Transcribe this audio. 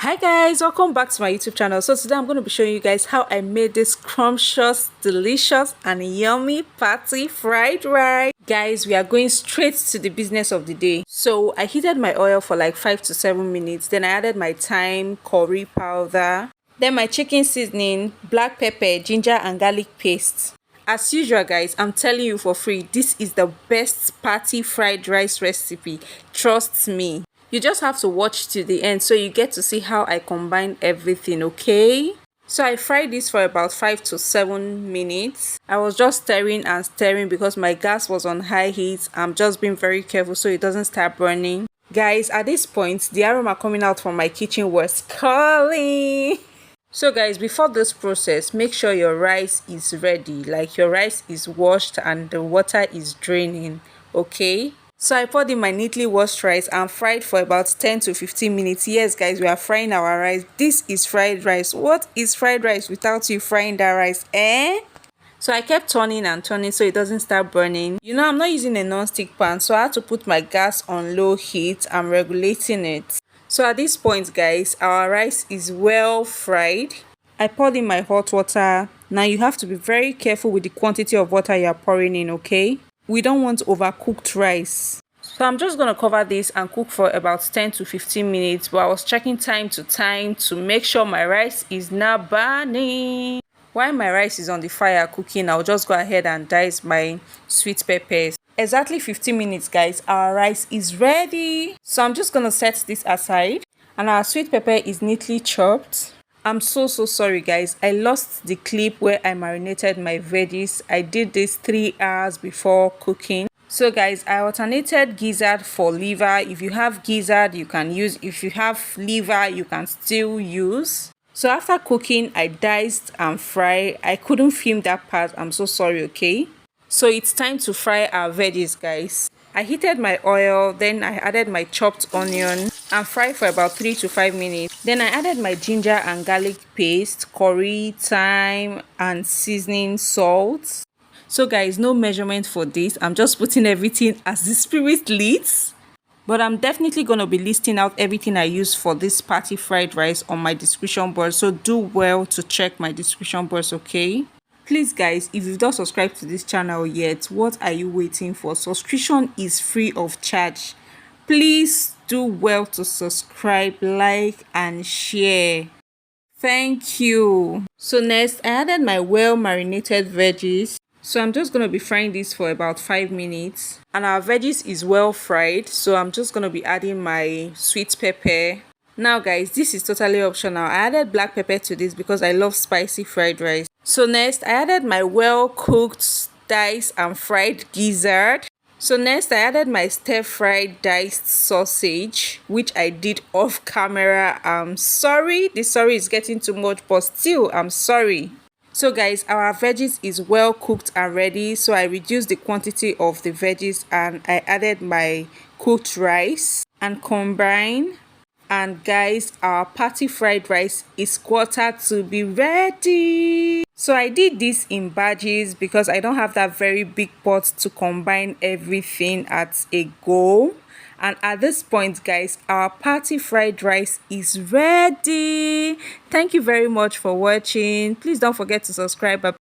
Hi guys, welcome back to my YouTube channel. So today I'm going to be showing you guys how I made this scrumptious, delicious and yummy party fried rice. Guys, we are going straight to the business of the day. So I heated my oil for like 5 to 7 minutes. Then I added my thyme, curry powder, then my chicken seasoning, black pepper, ginger and garlic paste. As usual guys, I'm telling you for free, this is the best party fried rice recipe. Trust me. You just have to watch to the end so you get to see how I combine everything, okay? So I fried this for about 5 to 7 minutes. I was just stirring and stirring because my gas was on high heat. I'm just being very careful so it doesn't start burning. Guys, at this point, the aroma coming out from my kitchen was calling. So guys, before this process, make sure your rice is ready. Like your rice is washed and the water is draining, okay? So I poured in my neatly washed rice and fried for about 10 to 15 minutes. Yes guys, we are frying our rice. This is fried rice. What is fried rice without you frying that rice, eh? So I kept turning and turning so it doesn't start burning. You know, I'm not using a non-stick pan, so I had to put my gas on low heat. I'm regulating it. So at this point guys, our rice is well fried. I poured in my hot water. Now you have to be very careful with the quantity of water you are pouring in, okay? We don't want overcooked rice. So I'm just going to cover this and cook for about 10 to 15 minutes. But I was checking time to time to make sure my rice is not burning. While my rice is on the fire cooking, I'll just go ahead and dice my sweet peppers. Exactly 15 minutes guys, our rice is ready. So I'm just going to set this aside. And our sweet pepper is neatly chopped. I'm so sorry guys, I lost the clip where I marinated my veggies. I did this 3 hours before cooking. So guys, I alternated gizzard for liver. If you have gizzard you can use, if you have liver you can still use. So after cooking I diced and fried. I couldn't film that part, I'm so sorry, okay? So it's time to fry our veggies guys. I heated my oil, then I added my chopped onion and fried for about 3 to 5 minutes. Then I added my ginger and garlic paste, curry, thyme and seasoning salt. So guys, no measurement for this. I'm just putting everything as the spirit leads. But I'm definitely going to be listing out everything I use for this party fried rice on my description box. So do well to check my description box, okay? Please guys, if you've not subscribed to this channel yet, what are you waiting for? Subscription is free of charge. Please do well to subscribe, like and share. Thank you. So next, I added my well marinated veggies. So I'm just going to be frying this for about 5 minutes. And our veggies is well fried. So I'm just going to be adding my sweet pepper. Now guys, this is totally optional. I added black pepper to this because I love spicy fried rice. So next, I added my well-cooked, diced and fried gizzard. So next, I added my stir-fried diced sausage, which I did off camera. I'm sorry, the sorry is getting too much, but still, I'm sorry. So guys, our veggies is well cooked and ready. So I reduced the quantity of the veggies and I added my cooked rice and combined. And guys, our party fried rice is quarter to be ready. So I did this in batches because I don't have that very big pot to combine everything at a go. And at this point guys, our party fried rice is ready. Thank you very much for watching. Please don't forget to subscribe.